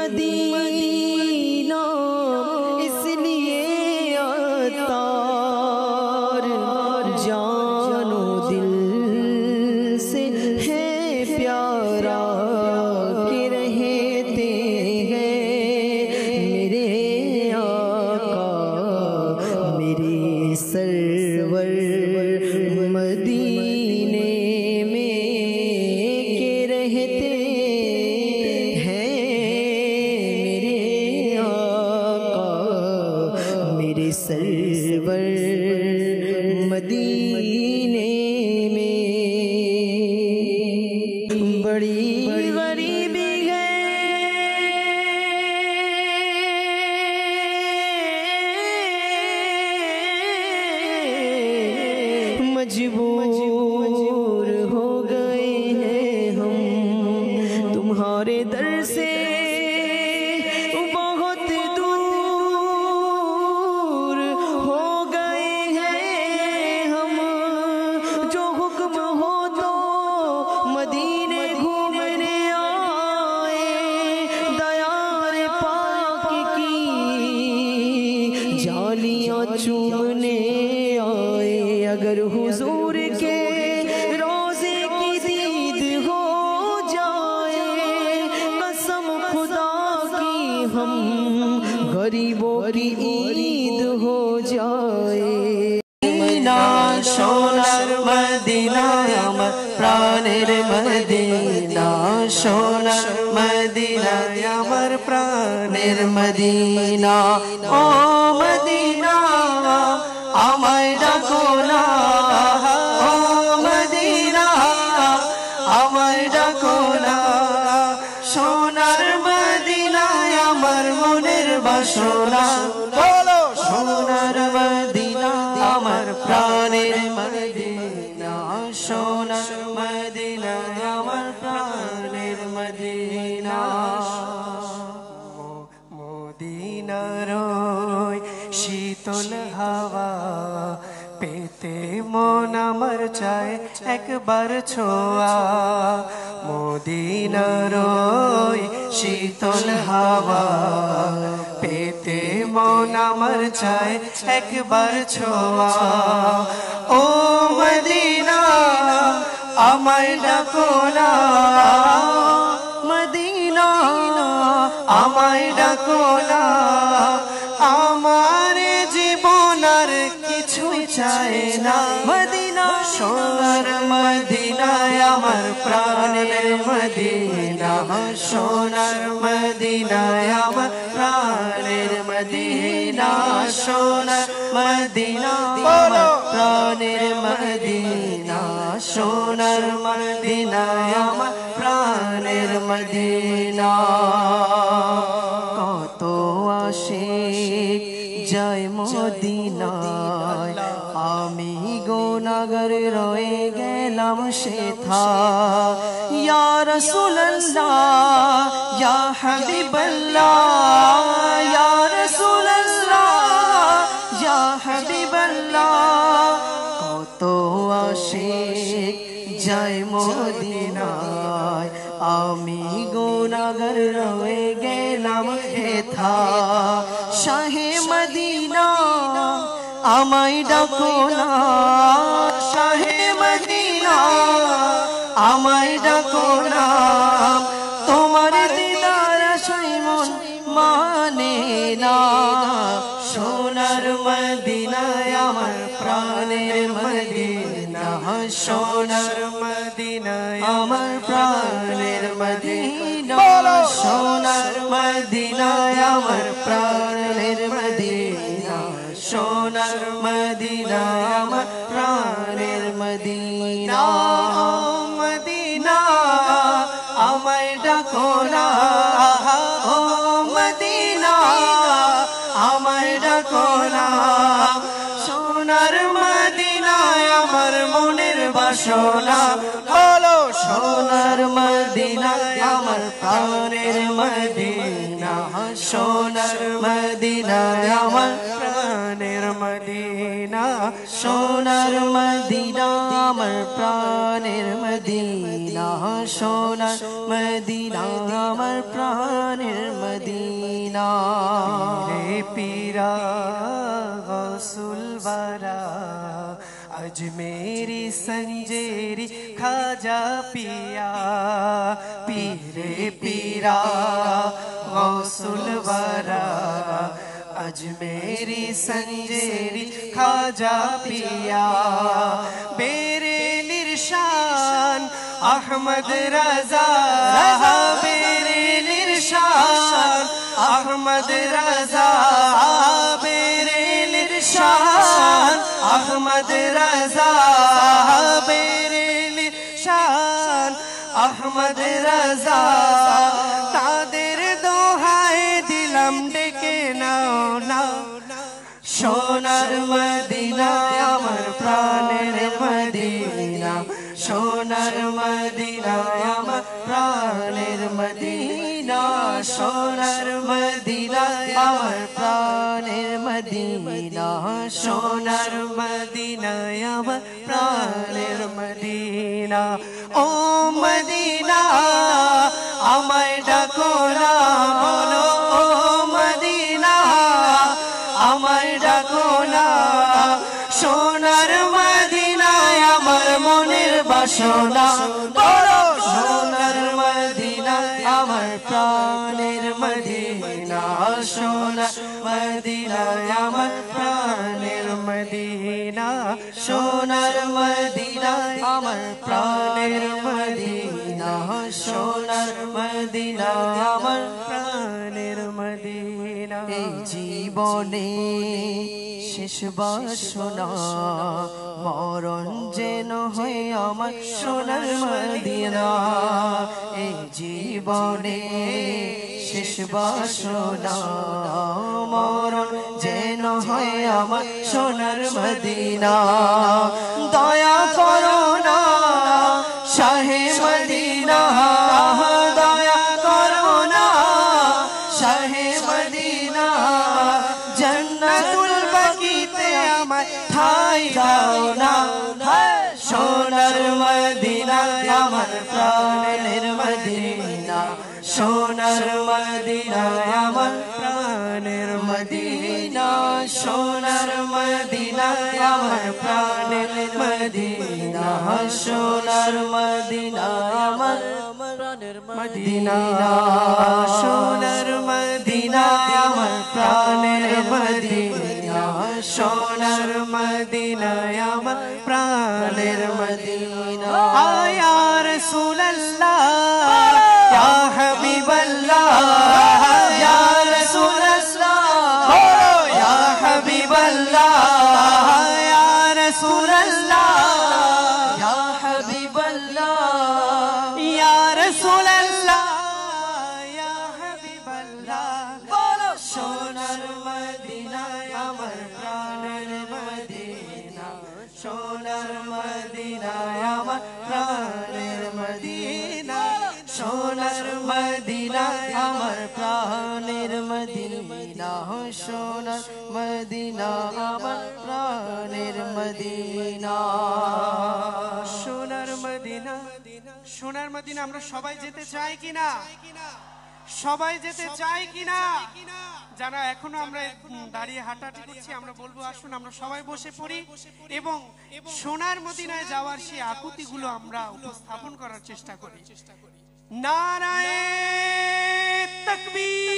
Medina इसलिए अत्तार जानो दिल से है प्यारा के रहते हैं मेरे आका मेरे सरवर मदीने में के रहते हैं मेरे आका मेरे सरवर मदीने में। बड़ी गरीबी है मजबूर हो गए हैं हम तुम्हारे दर से बहुत दूर हो गए हैं हम। जो हुक्म हो तो मदीने घूमने आए दयार पाक की जालियां चूमने आए। अगर हुजूर के रोज़े की दीद हो जाए कसम खुदा की हम गरीबों की ईद हो जाए। मदीना सोनार मदीना আমার প্রাণের মদিনা সোনার মদিনা আমার প্রাণের মদিনা ও মদিনা আমায় ডাকো না ও মদিনা আমায় ডাকো না সোনার মদিনা আমার মনের বাসনা বলো সোনার মদিনা আমার প্রাণের মদিনা সোনার মদিনা আমার প্রাণের মদিনা মদিনার শীতল হাওয়া পেতে মন আমার চায় একবার ছোঁয়া মদিনার শীতল হাওয়া পেতে মন আমার চায় একবার ছোঁয়া ও মদিনা আমায় ডাকো না মদিনা আমায় ডাকো না আমার জীবন আর কিছুই চায় না মদিনা সোনার মদিনা আমার প্রাণের মদিনা সোনার মদিনা আমার প্রাণের মদিনা সোনার মদিনা আমার প্রাণের মদিনা সোনার মদিনা আমার প্রাণের মদিনা। কত আশিক যায় মদিনায় আমি গুনাহগার রয়ে গেলাম সেথা ইয়া রাসূলুল্লাহ ইয়া হাবিবাল্লাহ ইয়া রাসূলুল্লাহ ইয়া হাবিবাল্লাহ কত আশিক যায় মদিনায় আমি গুনাহগার রয়ে গেলাম হেথা শাহে মদিনা আমায় ডাকো না শাহে মদিনা আমায় ডাকো না তোমার দিদার আশায় মন মানে না সোনার মদিনায় আমার প্রাণের মদিনা সোনার মদিনায় আমার প্রাণের মদিনা সোনার মদিনায় আমার প্রাণের মদিনা সোনার মদিনায় আমার প্রাণের মদিনা মদিনা আমায় ডাকো না ও মদিনা আমায় ডাকো না সোনার মদিনায় আমার মনের বাসনা বলো সোনার মদিনায় আমার প্রাণের মদিনা সোনার মদিনায় আমার প্রাণের মদিনা সোনার মদিনা আমার প্রাণের মদিনা সোনার মদিনা আমার প্রাণের মদিনা। अजमेरी संजेरी खाजा पिया पीरे पीरा गौसुल वरा अजमेरी संजेरी खाजा पिया बेरे निरशान अहमद रजा बेरे निरशान अहमद रजा बेरे निरशान अहमद रजा बेरे निरशान अहमद रजा तादेर दोहाय दिलाम डेके नाओ नाओ सोनार मदीना आमार प्राणेर मदीना सोनार मदीना आमार प्राणेर मदीना सोनार मदीना आमार प्राणेर मदीना सोनार मदीना आमार प्राणेर मदीना ओ मदीना आमाय डाको ना बोलो ओ मदीना आमाय डाको ना सोनार मदीनाय आमार मनेर बासना बोलो सोनार मदीना आमार प्राणेर मदीना सोनार मदीना आमार प्राणेर मदीना सोनार मदीना आमार प्राणेर मदीना सोनार मदीना आमार प्राणेर मदीना जीवने शेष बासना मरण जेन हय आमार सोनार मदीना ए जीवने शेष बासना मरण जेन हय आमार सोनार मदीना दया करो ना शाहे मदीना दया करो ना शाहे मदीना जन्नतुल बाकीते आमाय ठाई दाओ ना सोनार मदीना आमार प्राणेर मदीना सोनार मदीना आमार प्राणेर मदीना सोनार मदीना आमार प्राणेर मदीना सोनार मदीना आमार प्राणेर मदीना सोनार मदीना आमार प्राणेर मदीना सोनार मदीना आमार प्राणेर मदीना या रसूल अल्लाह या हबीब अल्लाह या रसूल अल्लाह या हबीब अल्लाह या रसूल अल्लाह या हबीब अल्लाह या रसूल अल्लाह या हबीब अल्लाह बोलो सोनार मदीना आमार प्राणेर मदीना सोनार मदीना आमार प्राणेर मदीना सोनार मदीना आमार प्राणेर मदीना सोनार मदीना आमार प्राणेर मदीना সোনার মদিনা সোনার মদিনা আমরা সবাই যেতে চাই কিনা সবাই যেতে চাই কিনা যারা এখনো আমরা দাঁড়িয়ে হাঁটাহাঁটি করছি আমরা বলবো আসুন আমরা সবাই বসে পড়ি এবং সোনার মদিনায় যাওয়ার সেই আকুতিগুলো আমরা উপস্থাপন করার চেষ্টা করি নারায়ে তাকবীর